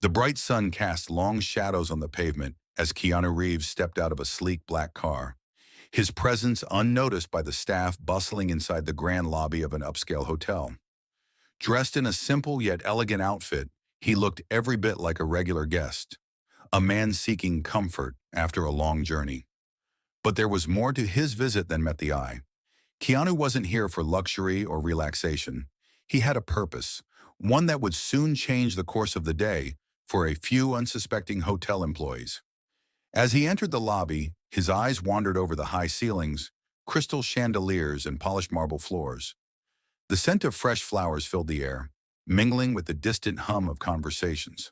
The bright sun cast long shadows on the pavement as Keanu Reeves stepped out of a sleek black car, his presence unnoticed by the staff bustling inside the grand lobby of an upscale hotel. Dressed in a simple yet elegant outfit, he looked every bit like a regular guest, a man seeking comfort after a long journey. But there was more to his visit than met the eye. Keanu wasn't here for luxury or relaxation. He had a purpose, one that would soon change the course of the day for a few unsuspecting hotel employees. As he entered the lobby, his eyes wandered over the high ceilings, crystal chandeliers, and polished marble floors. The scent of fresh flowers filled the air, mingling with the distant hum of conversations.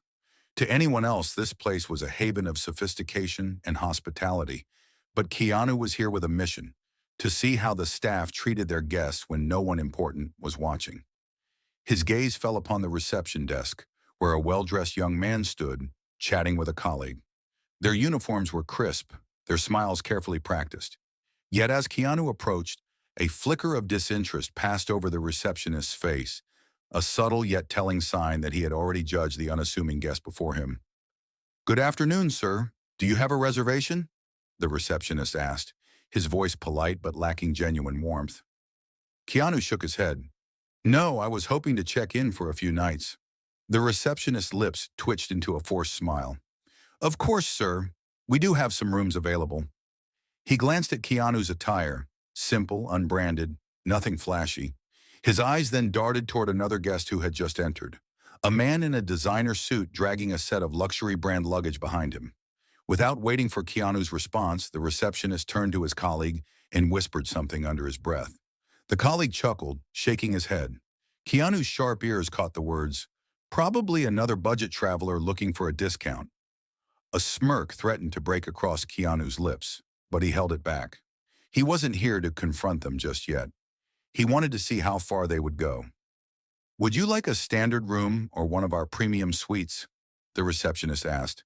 To anyone else, this place was a haven of sophistication and hospitality, but Keanu was here with a mission: to see how the staff treated their guests when no one important was watching. His gaze fell upon the reception desk, where a well-dressed young man stood, chatting with a colleague. Their uniforms were crisp, their smiles carefully practiced. Yet as Keanu approached, a flicker of disinterest passed over the receptionist's face, a subtle yet telling sign that he had already judged the unassuming guest before him. "Good afternoon, sir. Do you have a reservation?" the receptionist asked, his voice polite but lacking genuine warmth. Keanu shook his head. "No, I was hoping to check in for a few nights." The receptionist's lips twitched into a forced smile. "Of course, sir. We do have some rooms available." He glanced at Keanu's attire, simple, unbranded, nothing flashy. His eyes then darted toward another guest who had just entered, a man in a designer suit dragging a set of luxury brand luggage behind him. Without waiting for Keanu's response, the receptionist turned to his colleague and whispered something under his breath. The colleague chuckled, shaking his head. Keanu's sharp ears caught the words, "Probably another budget traveler looking for a discount." A smirk threatened to break across Keanu's lips, but he held it back. He wasn't here to confront them just yet. He wanted to see how far they would go. "Would you like a standard room or one of our premium suites?" the receptionist asked,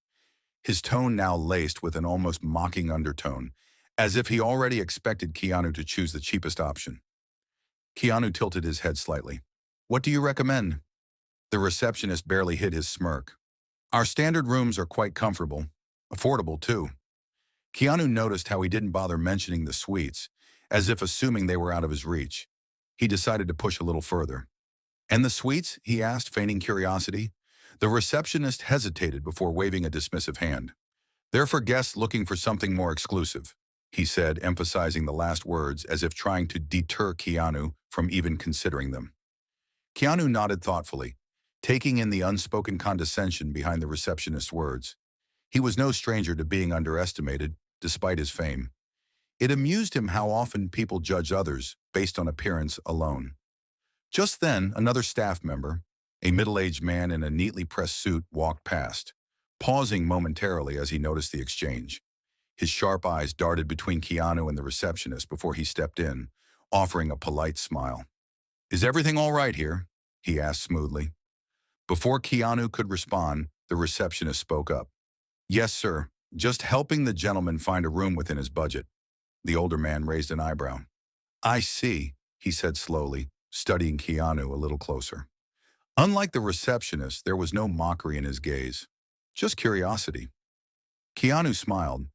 his tone now laced with an almost mocking undertone, as if he already expected Keanu to choose the cheapest option. Keanu tilted his head slightly. "What do you recommend?" The receptionist barely hid his smirk. "Our standard rooms are quite comfortable. Affordable, too." Keanu noticed how he didn't bother mentioning the suites, as if assuming they were out of his reach. He decided to push a little further. "And the suites?" he asked, feigning curiosity. The receptionist hesitated before waving a dismissive hand. "They're for guests looking for something more exclusive," he said, emphasizing the last words as if trying to deter Keanu from even considering them. Keanu nodded thoughtfully, taking in the unspoken condescension behind the receptionist's words. He was no stranger to being underestimated, despite his fame. It amused him how often people judge others based on appearance alone. Just then, another staff member, a middle-aged man in a neatly pressed suit, walked past, pausing momentarily as he noticed the exchange. His sharp eyes darted between Keanu and the receptionist before he stepped in, offering a polite smile. "Is everything all right here?" he asked smoothly. Before Keanu could respond, the receptionist spoke up. "Yes, sir. Just helping the gentleman find a room within his budget." The older man raised an eyebrow. "I see," he said slowly, studying Keanu a little closer. Unlike the receptionist, there was no mockery in his gaze, just curiosity. Keanu smiled.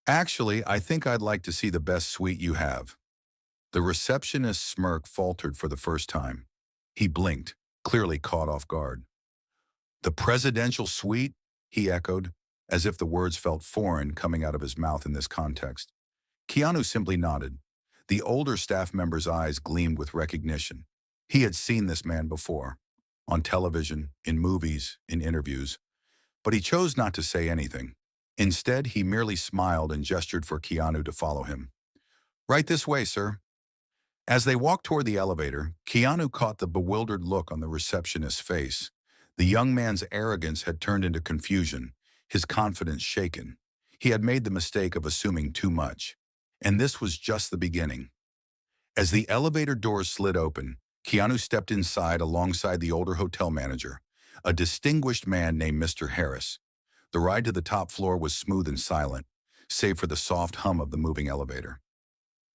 "Actually, I think I'd like to see the best suite you have." The receptionist's smirk faltered for the first time. He blinked, clearly caught off guard. "The presidential suite?" he echoed, as if the words felt foreign coming out of his mouth in this context. Keanu simply nodded. The older staff member's eyes gleamed with recognition. He had seen this man before, on television, in movies, in interviews. But he chose not to say anything. Instead, he merely smiled and gestured for Keanu to follow him. "Right this way, sir." As they walked toward the elevator, Keanu caught the bewildered look on the receptionist's face. The young man's arrogance had turned into confusion, his confidence shaken. He had made the mistake of assuming too much. And this was just the beginning. As the elevator doors slid open, Keanu stepped inside alongside the older hotel manager, a distinguished man named Mr. Harris. The ride to the top floor was smooth and silent, save for the soft hum of the moving elevator.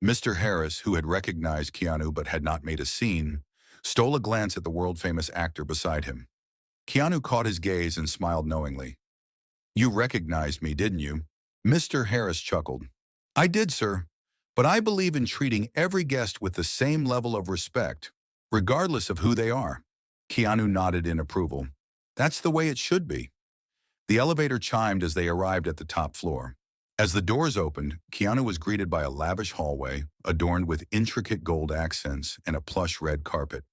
Mr. Harris, who had recognized Keanu but had not made a scene, stole a glance at the world-famous actor beside him. Keanu caught his gaze and smiled knowingly. You recognized me, didn't you? Mr. Harris chuckled. I did, sir. But I believe in treating every guest with the same level of respect, regardless of who they are. Keanu nodded in approval. That's the way it should be. The elevator chimed as they arrived at the top floor. As the doors opened, Keanu was greeted by a lavish hallway, adorned with intricate gold accents and a plush red carpet.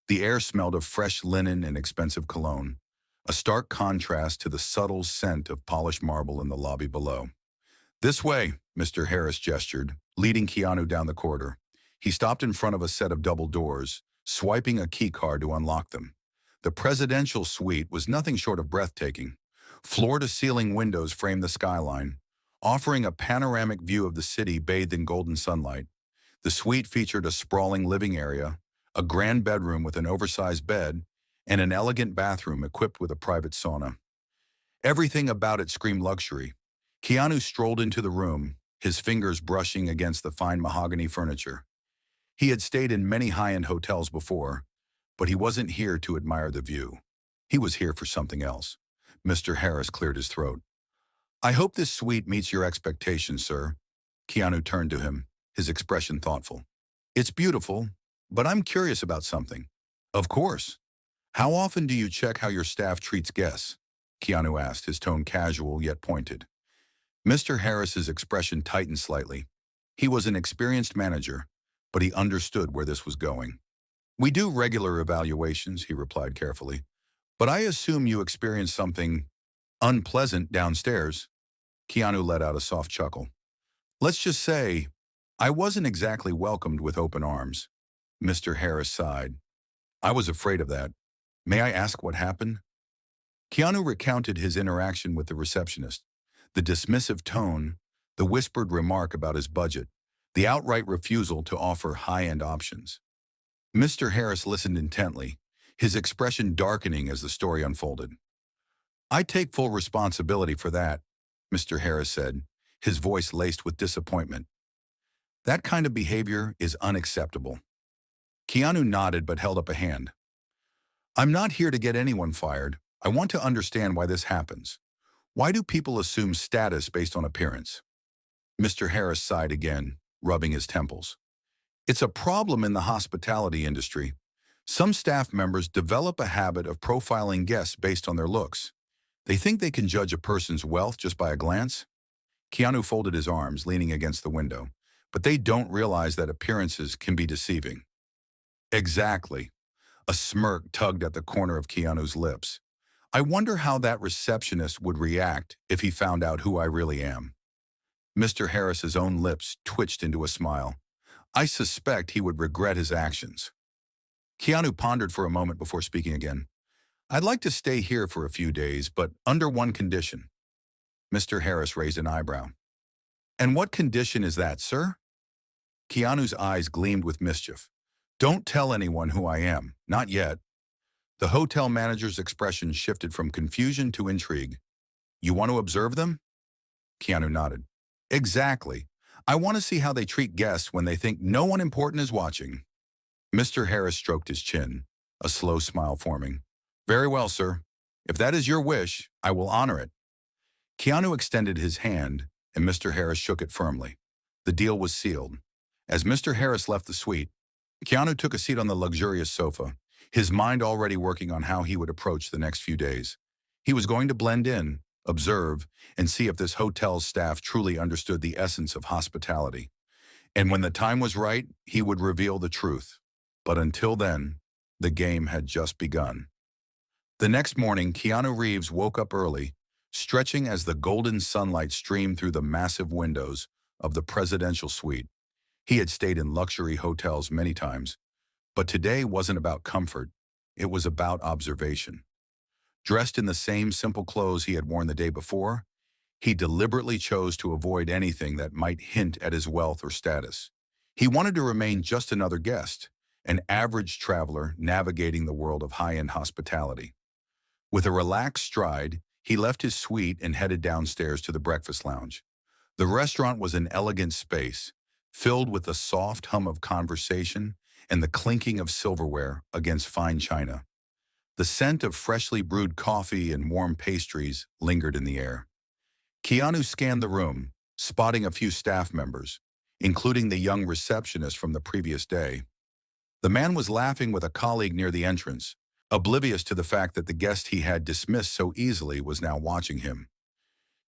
The air smelled of fresh linen and expensive cologne, a stark contrast to the subtle scent of polished marble in the lobby below. This way, Mr. Harris gestured, leading Keanu down the corridor. He stopped in front of a set of double doors, swiping a key card to unlock them. The presidential suite was nothing short of breathtaking. Floor-to-ceiling windows framed the skyline, offering a panoramic view of the city bathed in golden sunlight. The suite featured a sprawling living area, a grand bedroom with an oversized bed, and an elegant bathroom equipped with a private sauna. Everything about it screamed luxury. Keanu strolled into the room, his fingers brushing against the fine mahogany furniture. He had stayed in many high-end hotels before, but he wasn't here to admire the view. He was here for something else. Mr. Harris cleared his throat. I hope this suite meets your expectations, sir. Keanu turned to him, his expression thoughtful. It's beautiful, but I'm curious about something. Of course. How often do you check how your staff treats guests? Keanu asked, his tone casual yet pointed. Mr. Harris's expression tightened slightly. He was an experienced manager, but he understood where this was going. We do regular evaluations, he replied carefully. But I assume you experienced something unpleasant downstairs. Keanu let out a soft chuckle. Let's just say, I wasn't exactly welcomed with open arms. Mr. Harris sighed. I was afraid of that. May I ask what happened? Keanu recounted his interaction with the receptionist, the dismissive tone, the whispered remark about his budget, the outright refusal to offer high-end options. Mr. Harris listened intently, his expression darkening as the story unfolded. I take full responsibility for that, Mr. Harris said, his voice laced with disappointment. That kind of behavior is unacceptable. Keanu nodded but held up a hand. I'm not here to get anyone fired. I want to understand why this happens. Why do people assume status based on appearance? Mr. Harris sighed again, rubbing his temples. It's a problem in the hospitality industry. Some staff members develop a habit of profiling guests based on their looks. They think they can judge a person's wealth just by a glance. Keanu folded his arms, leaning against the window, but they don't realize that appearances can be deceiving. Exactly. A smirk tugged at the corner of Keanu's lips. I wonder how that receptionist would react if he found out who I really am. Mr. Harris's own lips twitched into a smile. I suspect he would regret his actions. Keanu pondered for a moment before speaking again. I'd like to stay here for a few days, but under one condition. Mr. Harris raised an eyebrow. And what condition is that, sir? Keanu's eyes gleamed with mischief. Don't tell anyone who I am, not yet. The hotel manager's expression shifted from confusion to intrigue. You want to observe them? Keanu nodded. Exactly. I want to see how they treat guests when they think no one important is watching. Mr. Harris stroked his chin, a slow smile forming. Very well, sir. If that is your wish, I will honor it. Keanu extended his hand, and Mr. Harris shook it firmly. The deal was sealed. As Mr. Harris left the suite, Keanu took a seat on the luxurious sofa, his mind already working on how he would approach the next few days. He was going to blend in, observe, and see if this hotel's staff truly understood the essence of hospitality. And when the time was right, he would reveal the truth. But until then, the game had just begun. The next morning, Keanu Reeves woke up early, stretching as the golden sunlight streamed through the massive windows of the presidential suite. He had stayed in luxury hotels many times, but today wasn't about comfort. It was about observation. Dressed in the same simple clothes he had worn the day before, he deliberately chose to avoid anything that might hint at his wealth or status. He wanted to remain just another guest, an average traveler navigating the world of high-end hospitality. With a relaxed stride, he left his suite and headed downstairs to the breakfast lounge. The restaurant was an elegant space, filled with the soft hum of conversation and the clinking of silverware against fine china. The scent of freshly brewed coffee and warm pastries lingered in the air. Keanu scanned the room, spotting a few staff members, including the young receptionist from the previous day. The man was laughing with a colleague near the entrance, oblivious to the fact that the guest he had dismissed so easily was now watching him.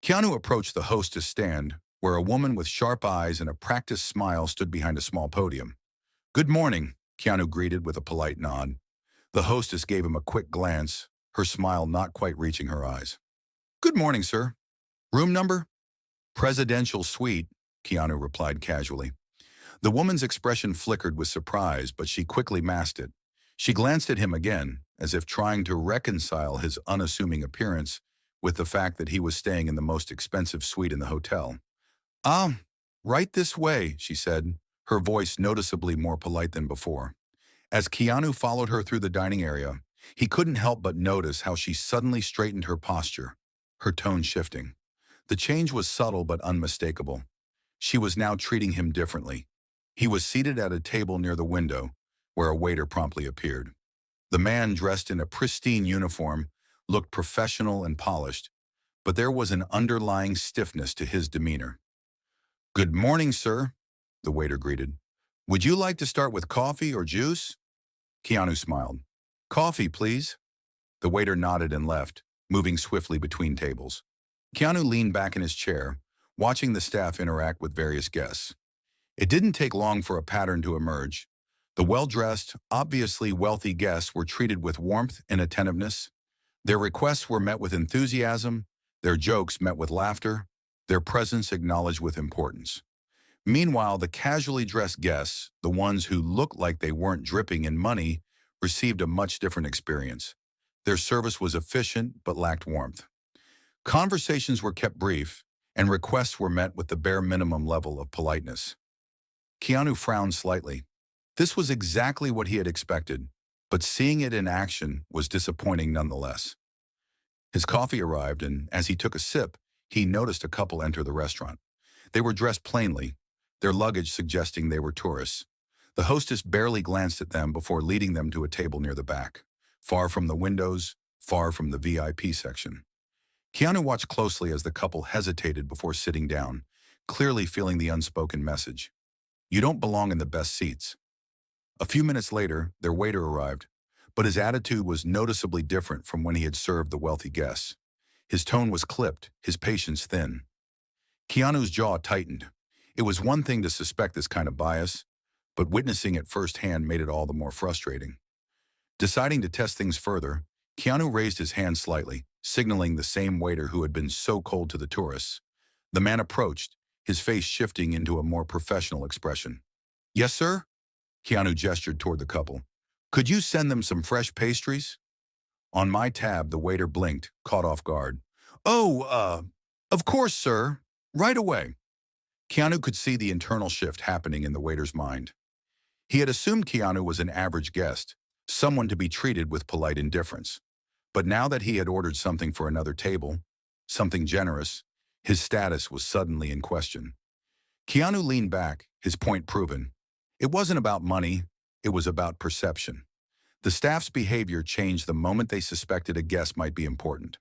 Keanu approached the hostess stand, where a woman with sharp eyes and a practiced smile stood behind a small podium. "Good morning," Keanu greeted with a polite nod. The hostess gave him a quick glance, her smile not quite reaching her eyes. "Good morning, sir. Room number?" "Presidential suite," Keanu replied casually. The woman's expression flickered with surprise, but she quickly masked it. She glanced at him again, as if trying to reconcile his unassuming appearance with the fact that he was staying in the most expensive suite in the hotel. "Ah, right this way," she said, her voice noticeably more polite than before. As Keanu followed her through the dining area, he couldn't help but notice how she suddenly straightened her posture, her tone shifting. The change was subtle but unmistakable. She was now treating him differently. He was seated at a table near the window, where a waiter promptly appeared. The man, dressed in a pristine uniform, looked professional and polished, but there was an underlying stiffness to his demeanor. "Good morning, sir," the waiter greeted. "Would you like to start with coffee or juice?" Keanu smiled. "Coffee, please." The waiter nodded and left, moving swiftly between tables. Keanu leaned back in his chair, watching the staff interact with various guests. It didn't take long for a pattern to emerge. The well-dressed, obviously wealthy guests were treated with warmth and attentiveness. Their requests were met with enthusiasm, their jokes met with laughter, their presence acknowledged with importance. Meanwhile, the casually dressed guests, the ones who looked like they weren't dripping in money, received a much different experience. Their service was efficient but lacked warmth. Conversations were kept brief, and requests were met with the bare minimum level of politeness. Keanu frowned slightly. This was exactly what he had expected, but seeing it in action was disappointing nonetheless. His coffee arrived, and as he took a sip, he noticed a couple enter the restaurant. They were dressed plainly, their luggage suggesting they were tourists. The hostess barely glanced at them before leading them to a table near the back, far from the windows, far from the VIP section. Keanu watched closely as the couple hesitated before sitting down, clearly feeling the unspoken message. "You don't belong in the best seats." A few minutes later, their waiter arrived, but his attitude was noticeably different from when he had served the wealthy guests. His tone was clipped, his patience thin. Keanu's jaw tightened. It was one thing to suspect this kind of bias, but witnessing it firsthand made it all the more frustrating. Deciding to test things further, Keanu raised his hand slightly, signaling the same waiter who had been so cold to the tourists. The man approached, his face shifting into a more professional expression. "Yes, sir?" Keanu gestured toward the couple. "Could you send them some fresh pastries?" On my tab, the waiter blinked, caught off guard. "Oh, of course, sir. Right away." Keanu could see the internal shift happening in the waiter's mind. He had assumed Keanu was an average guest, someone to be treated with polite indifference. But now that he had ordered something for another table, something generous, his status was suddenly in question. Keanu leaned back, his point proven. It wasn't about money, it was about perception. The staff's behavior changed the moment they suspected a guest might be important.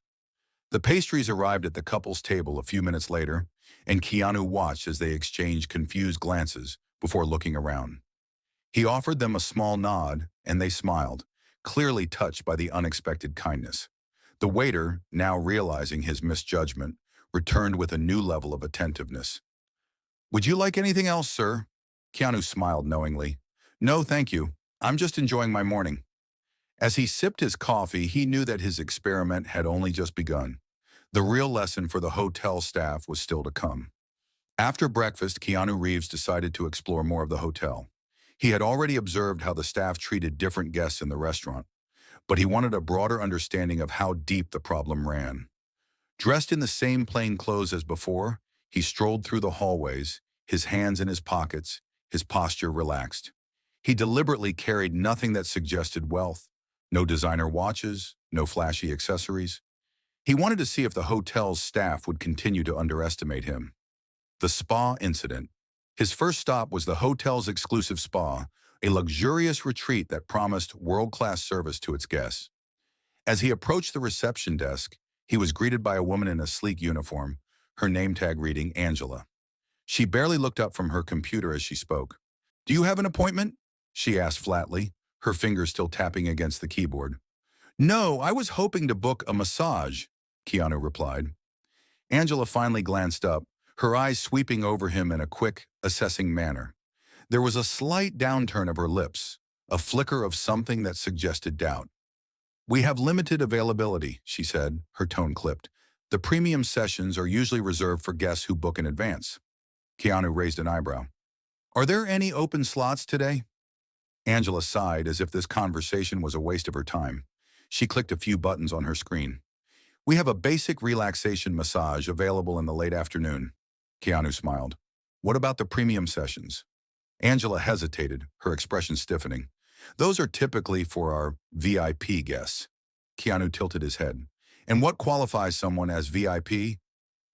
The pastries arrived at the couple's table a few minutes later, and Keanu watched as they exchanged confused glances before looking around. He offered them a small nod, and they smiled, clearly touched by the unexpected kindness. The waiter, now realizing his misjudgment, returned with a new level of attentiveness. "Would you like anything else, sir?" Keanu smiled knowingly. "No, thank you. I'm just enjoying my morning." As he sipped his coffee, he knew that his experiment had only just begun. The real lesson for the hotel staff was still to come. After breakfast, Keanu Reeves decided to explore more of the hotel. He had already observed how the staff treated different guests in the restaurant, but he wanted a broader understanding of how deep the problem ran. Dressed in the same plain clothes as before, he strolled through the hallways, his hands in his pockets, his posture relaxed. He deliberately carried nothing that suggested wealth, no designer watches, no flashy accessories. He wanted to see if the hotel's staff would continue to underestimate him. The spa incident. His first stop was the hotel's exclusive spa, a luxurious retreat that promised world-class service to its guests. As he approached the reception desk, he was greeted by a woman in a sleek uniform, her name tag reading Angela. She barely looked up from her computer as she spoke. "Do you have an appointment?" she asked flatly, her fingers still tapping against the keyboard. "No, I was hoping to book a massage," Keanu replied. Angela finally glanced up, her eyes sweeping over him in a quick, assessing manner. There was a slight downturn of her lips, a flicker of something that suggested doubt. "We have limited availability," she said, her tone clipped. "The premium sessions are usually reserved for guests who book in advance." Keanu raised an eyebrow. "Are there any open slots today?" Angela sighed as if this conversation was a waste of her time. She clicked a few buttons on her screen. "We have a basic relaxation massage available in the late afternoon." Keanu smiled. "What about the premium sessions?" Angela hesitated, her expression stiffening. "Those are typically for our VIP guests." Keanu tilted his head. "And what qualifies someone as VIP?"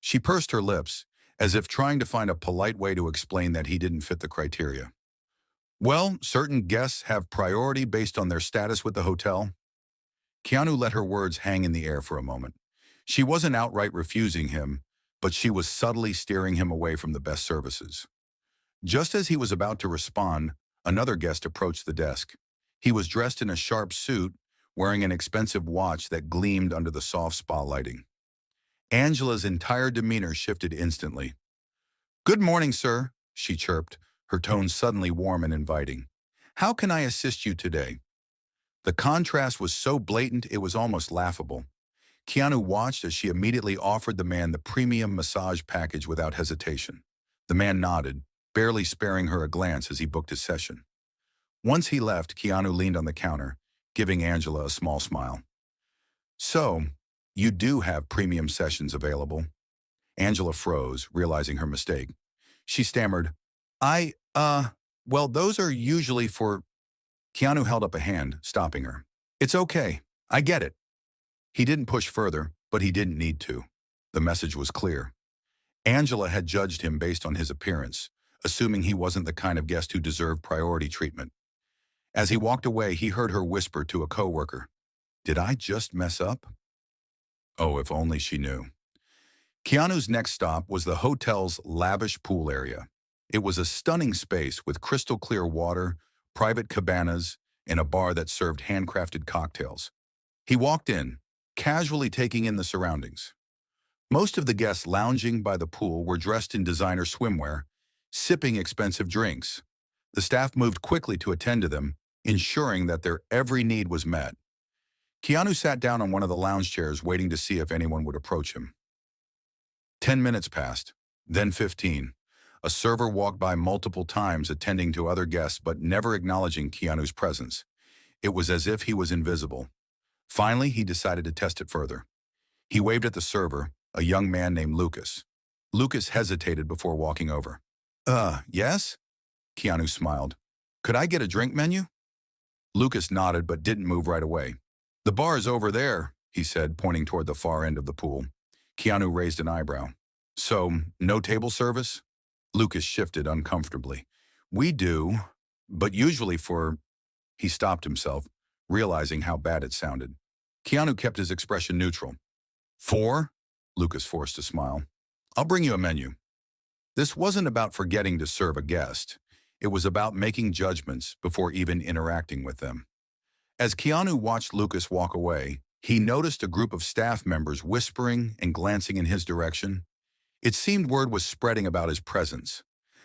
She pursed her lips, as if trying to find a polite way to explain that he didn't fit the criteria. "Well, certain guests have priority based on their status with the hotel." Keanu let her words hang in the air for a moment. She wasn't outright refusing him, but she was subtly steering him away from the best services. Just as he was about to respond, another guest approached the desk. He was dressed in a sharp suit, wearing an expensive watch that gleamed under the soft spa lighting. Angela's entire demeanor shifted instantly. "Good morning, sir," she chirped, her tone suddenly warm and inviting. "How can I assist you today?" The contrast was so blatant it was almost laughable. Keanu watched as she immediately offered the man the premium massage package without hesitation. The man nodded, barely sparing her a glance as he booked his session. Once he left, Keanu leaned on the counter, giving Angela a small smile. "So, you do have premium sessions available?" Angela froze, realizing her mistake. She stammered, well, those are usually for—" Keanu held up a hand, stopping her. "It's okay. I get it." He didn't push further, but he didn't need to. The message was clear. Angela had judged him based on his appearance, assuming he wasn't the kind of guest who deserved priority treatment. As he walked away, he heard her whisper to a coworker, "Did I just mess up?" Oh, if only she knew. Keanu's next stop was the hotel's lavish pool area. It was a stunning space with crystal clear water, private cabanas, and a bar that served handcrafted cocktails. He walked in, casually taking in the surroundings. Most of the guests lounging by the pool were dressed in designer swimwear, sipping expensive drinks. The staff moved quickly to attend to them, ensuring that their every need was met. Keanu sat down on one of the lounge chairs, waiting to see if anyone would approach him. 10 minutes passed, then 15. A server walked by multiple times, attending to other guests but never acknowledging Keanu's presence. It was as if he was invisible. Finally, he decided to test it further. He waved at the server, a young man named Lucas. Lucas hesitated before walking over. Yes?" Keanu smiled. "Could I get a drink menu?" Lucas nodded but didn't move right away. "The bar is over there," he said, pointing toward the far end of the pool. Keanu raised an eyebrow. "So, no table service?" Lucas shifted uncomfortably. "We do, but usually for—" He stopped himself, realizing how bad it sounded. Keanu kept his expression neutral. "For?" Lucas forced a smile. "I'll bring you a menu." This wasn't about forgetting to serve a guest. It was about making judgments before even interacting with them. As Keanu watched Lucas walk away, he noticed a group of staff members whispering and glancing in his direction. It seemed word was spreading about his presence.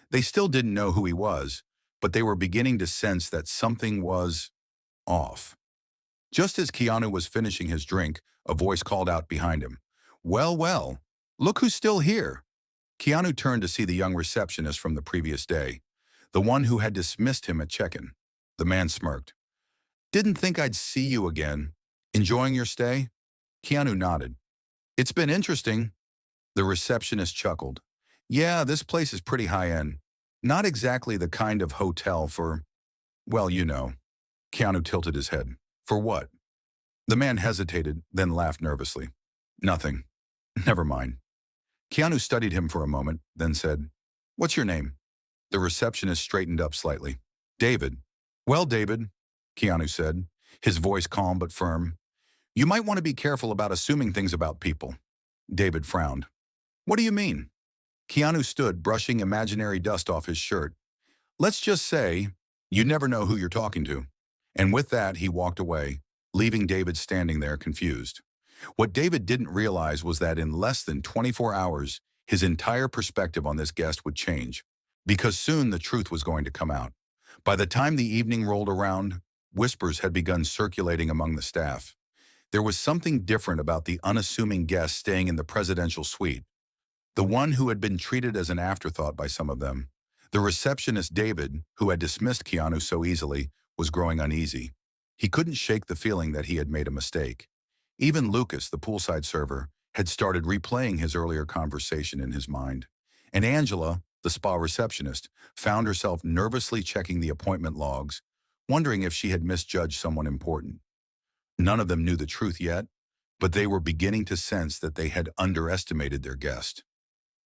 They still didn't know who he was, but they were beginning to sense that something was off. Just as Keanu was finishing his drink, a voice called out behind him, "Well, well, look who's still here." Keanu turned to see the young receptionist from the previous day, the one who had dismissed him at check-in. The man smirked. "Didn't think I'd see you again. Enjoying your stay?" Keanu nodded. "It's been interesting." The receptionist chuckled. "Yeah, this place is pretty high-end. Not exactly the kind of hotel for, well, you know." Keanu tilted his head. "For what?" The man hesitated, then laughed nervously. "Nothing. Never mind." Keanu studied him for a moment, then said, "What's your name?" The receptionist straightened up slightly. "David." "Well, David," Keanu said, his voice calm but firm, You might want to be careful about assuming things about people. David frowned. What do you mean? Keanu stood, brushing imaginary dust off his shirt. Let's just say, you never know who you're talking to. And with that, he walked away, leaving David standing there confused. What David didn't realize was that in less than 24 hours, his entire perspective on this guest would change, because soon the truth was going to come out. By the time the evening rolled around, whispers had begun circulating among the staff. There was something different about the unassuming guest staying in the presidential suite, the one who had been treated as an afterthought by some of them. The receptionist David, who had dismissed Keanu so easily, was growing uneasy. He couldn't shake the feeling that he had made a mistake. Even Lucas, the poolside server, had started replaying his earlier conversation in his mind. And Angela, the spa receptionist, found herself nervously checking the appointment logs, wondering if she had misjudged someone important. None of them knew the truth yet, but they were beginning to sense that they had underestimated their guest.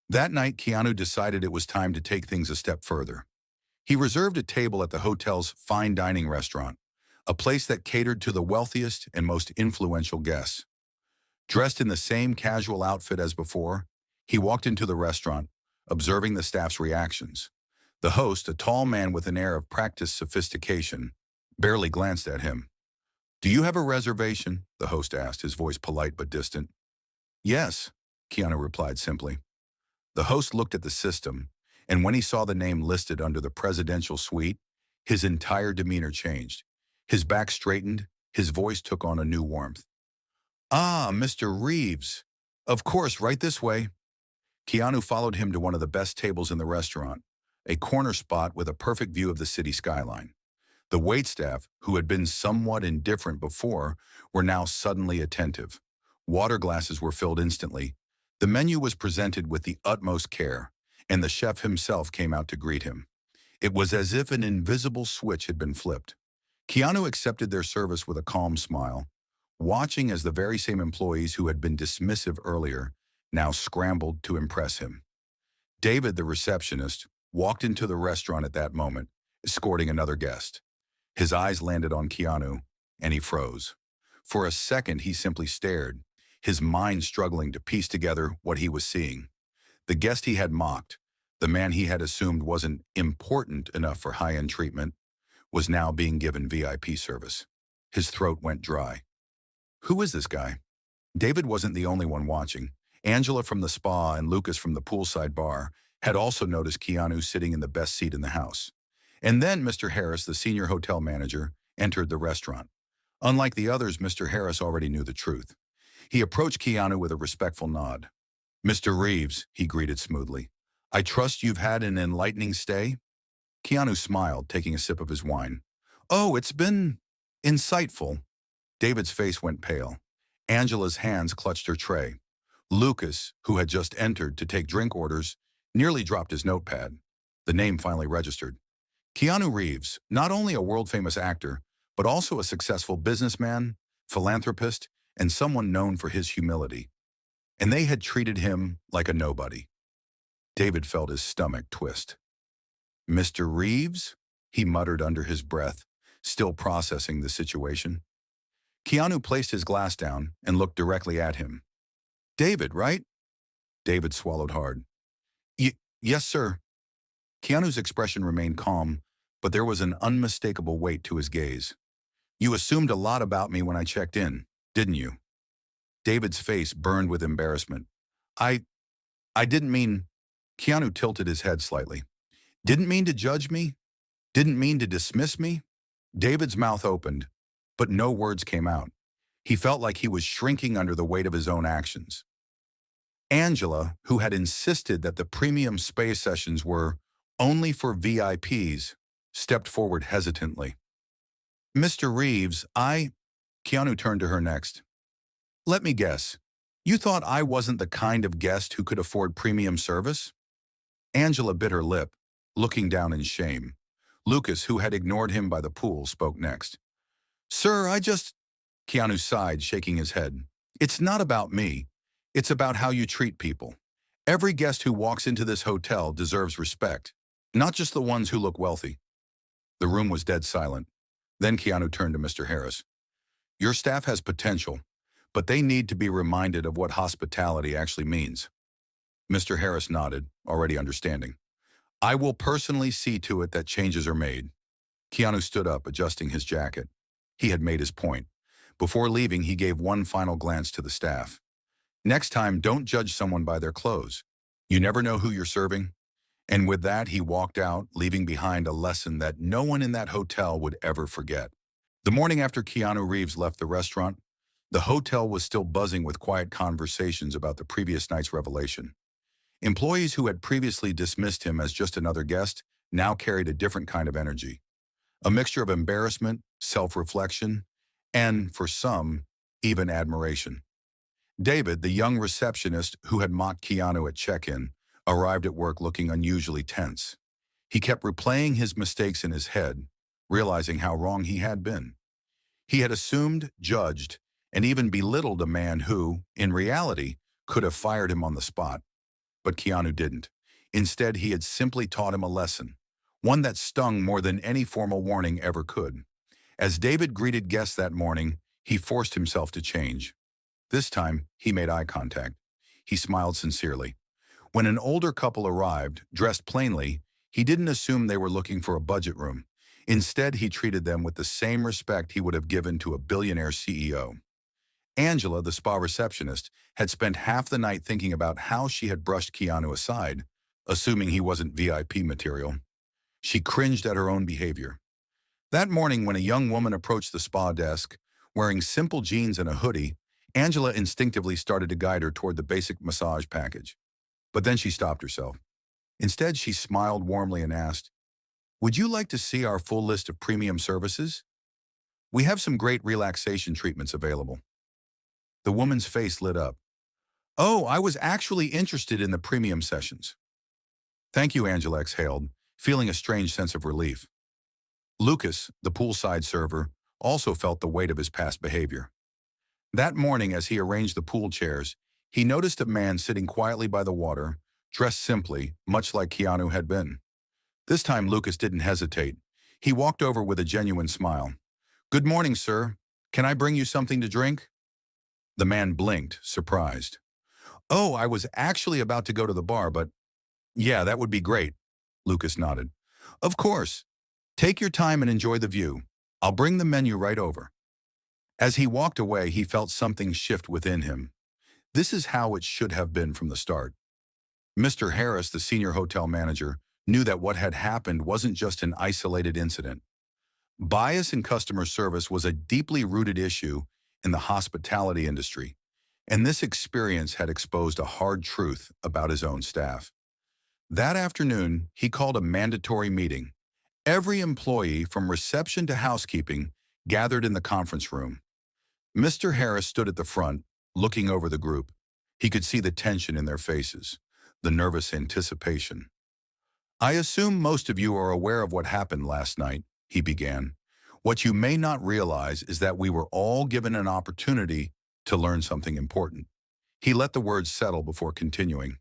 That night, Keanu decided it was time to take things a step further. He reserved a table at the hotel's fine dining restaurant, a place that catered to the wealthiest and most influential guests. Dressed in the same casual outfit as before, he walked into the restaurant, observing the staff's reactions. The host, a tall man with an air of practiced sophistication, barely glanced at him. "Do you have a reservation?" the host asked, his voice polite but distant. "Yes," Keanu replied simply. The host looked at the system, and when he saw the name listed under the presidential suite, his entire demeanor changed. His back straightened, his voice took on a new warmth. "Ah, Mr. Reeves. Of course, right this way." Keanu followed him to one of the best tables in the restaurant, a corner spot with a perfect view of the city skyline. The waitstaff, who had been somewhat indifferent before, were now suddenly attentive. Water glasses were filled instantly. The menu was presented with the utmost care, and the chef himself came out to greet him. It was as if an invisible switch had been flipped. Keanu accepted their service with a calm smile, watching as the very same employees who had been dismissive earlier now scrambled to impress him. David, the receptionist, walked into the restaurant at that moment, escorting another guest. His eyes landed on Keanu, and he froze. For a second, he simply stared, his mind struggling to piece together what he was seeing. The guest he had mocked, the man he had assumed wasn't important enough for high-end treatment, was now being given VIP service. His throat went dry. Who is this guy? David wasn't the only one watching. Angela from the spa and Lucas from the poolside bar had also noticed Keanu sitting in the best seat in the house. And then Mr. Harris, the senior hotel manager, entered the restaurant. Unlike the others, Mr. Harris already knew the truth. He approached Keanu with a respectful nod. "Mr. Reeves," he greeted smoothly, "I trust you've had an enlightening stay?" Keanu smiled, taking a sip of his wine. "Oh, it's been insightful." David's face went pale. Angela's hands clutched her tray. Lucas, who had just entered to take drink orders, nearly dropped his notepad. The name finally registered. Keanu Reeves, not only a world-famous actor, but also a successful businessman, philanthropist, and someone known for his humility. And they had treated him like a nobody. David felt his stomach twist. "Mr. Reeves?" he muttered under his breath, still processing the situation. Keanu placed his glass down and looked directly at him. "David, right?" David swallowed hard. Yes, sir." Keanu's expression remained calm, but there was an unmistakable weight to his gaze. "You assumed a lot about me when I checked in, didn't you?" David's face burned with embarrassment. I didn't mean..." Keanu tilted his head slightly. "Didn't mean to judge me? Didn't mean to dismiss me?" David's mouth opened, but no words came out. He felt like he was shrinking under the weight of his own actions. Angela, who had insisted that the premium spa sessions were only for VIPs, stepped forward hesitantly. "Mr. Reeves, Keanu turned to her next. "Let me guess. You thought I wasn't the kind of guest who could afford premium service?" Angela bit her lip, looking down in shame. Lucas, who had ignored him by the pool, spoke next. "Sir, Keanu sighed, shaking his head. "It's not about me. It's about how you treat people. Every guest who walks into this hotel deserves respect, not just the ones who look wealthy." The room was dead silent. Then Keanu turned to Mr. Harris. "Your staff has potential, but they need to be reminded of what hospitality actually means. Mr. Harris nodded, already understanding. I will personally see to it that changes are made. Keanu stood up, adjusting his jacket. He had made his point. Before leaving, he gave one final glance to the staff. Next time, don't judge someone by their clothes. You never know who you're serving. And with that, he walked out, leaving behind a lesson that no one in that hotel would ever forget. The morning after Keanu Reeves left the restaurant, the hotel was still buzzing with quiet conversations about the previous night's revelation. Employees who had previously dismissed him as just another guest now carried a different kind of energy. A mixture of embarrassment, self-reflection, and, for some, even admiration. David, the young receptionist who had mocked Keanu at check-in, arrived at work looking unusually tense. He kept replaying his mistakes in his head, realizing how wrong he had been. He had assumed, judged, and even belittled a man who, in reality, could have fired him on the spot. But Keanu didn't. Instead, he had simply taught him a lesson, one that stung more than any formal warning ever could. As David greeted guests that morning, he forced himself to change. This time, he made eye contact. He smiled sincerely. When an older couple arrived, dressed plainly, he didn't assume they were looking for a budget room. Instead, he treated them with the same respect he would have given to a billionaire CEO. Angela, the spa receptionist, had spent half the night thinking about how she had brushed Keanu aside, assuming he wasn't VIP material. She cringed at her own behavior. That morning, when a young woman approached the spa desk, wearing simple jeans and a hoodie, Angela instinctively started to guide her toward the basic massage package. But then she stopped herself. Instead, she smiled warmly and asked, "Would you like to see our full list of premium services? We have some great relaxation treatments available." The woman's face lit up. "Oh, I was actually interested in the premium sessions." "Thank you," Angela exhaled, feeling a strange sense of relief. Lucas, the poolside server, also felt the weight of his past behavior. That morning, as he arranged the pool chairs, he noticed a man sitting quietly by the water, dressed simply, much like Keanu had been. This time, Lucas didn't hesitate. He walked over with a genuine smile. "Good morning, sir. Can I bring you something to drink?" The man blinked, surprised. "Oh, I was actually about to go to the bar, but yeah, that would be great." Lucas nodded. "Of course. Take your time and enjoy the view. I'll bring the menu right over." As he walked away, he felt something shift within him. This is how it should have been from the start. Mr. Harris, the senior hotel manager, knew that what had happened wasn't just an isolated incident. Bias in customer service was a deeply rooted issue in the hospitality industry, and this experience had exposed a hard truth about his own staff. That afternoon, he called a mandatory meeting. Every employee, from reception to housekeeping, gathered in the conference room. Mr. Harris stood at the front, looking over the group. He could see the tension in their faces, the nervous anticipation. "I assume most of you are aware of what happened last night," he began. "What you may not realize is that we were all given an opportunity to learn something important." He let the words settle before continuing.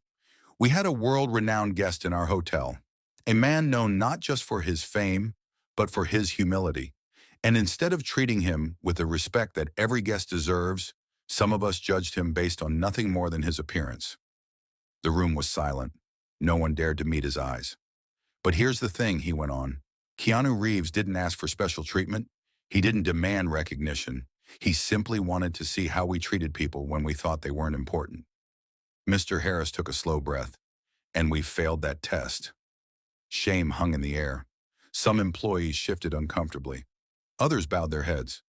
"We had a world-renowned guest in our hotel, a man known not just for his fame, but for his humility. And instead of treating him with the respect that every guest deserves, some of us judged him based on nothing more than his appearance." The room was silent. No one dared to meet his eyes. "But here's the thing," he went on. "Keanu Reeves didn't ask for special treatment. He didn't demand recognition. He simply wanted to see how we treated people when we thought they weren't important." Mr. Harris took a slow breath. "And we failed that test." Shame hung in the air. Some employees shifted uncomfortably. Others bowed their heads.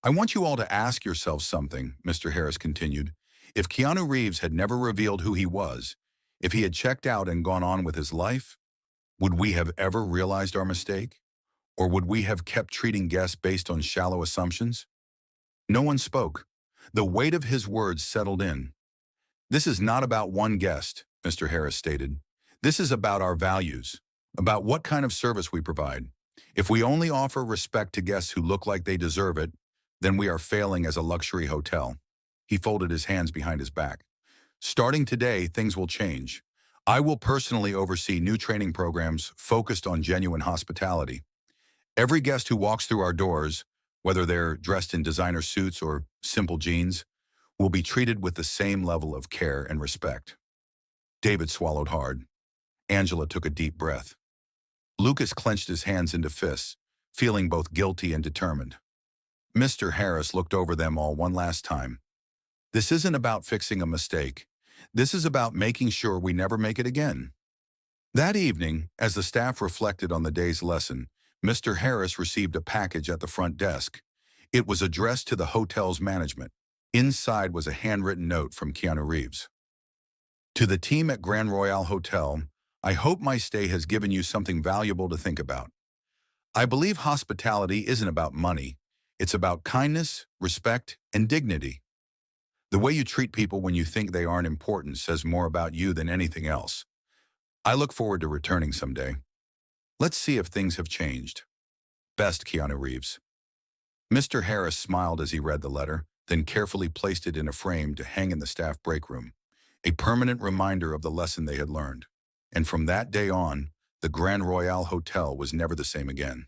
"I want you all to ask yourselves something," Mr. Harris continued. "If Keanu Reeves had never revealed who he was, if he had checked out and gone on with his life, would we have ever realized our mistake? Or would we have kept treating guests based on shallow assumptions?" No one spoke. The weight of his words settled in. "This is not about one guest," Mr. Harris stated. "This is about our values, about what kind of service we provide. If we only offer respect to guests who look like they deserve it, then we are failing as a luxury hotel." He folded his hands behind his back. "Starting today, things will change. I will personally oversee new training programs focused on genuine hospitality. Every guest who walks through our doors, whether they're dressed in designer suits or simple jeans, will be treated with the same level of care and respect. David swallowed hard. Angela took a deep breath. Lucas clenched his hands into fists, feeling both guilty and determined. Mr. Harris looked over them all one last time. This isn't about fixing a mistake. This is about making sure we never make it again. That evening, as the staff reflected on the day's lesson, Mr. Harris received a package at the front desk. It was addressed to the hotel's management. Inside was a handwritten note from Keanu Reeves. To the team at Grand Royale Hotel, I hope my stay has given you something valuable to think about. I believe hospitality isn't about money. It's about kindness, respect, and dignity. The way you treat people when you think they aren't important says more about you than anything else. I look forward to returning someday. Let's see if things have changed. Best, Keanu Reeves. Mr. Harris smiled as he read the letter, then carefully placed it in a frame to hang in the staff break room, a permanent reminder of the lesson they had learned. And from that day on, the Grand Royale Hotel was never the same again.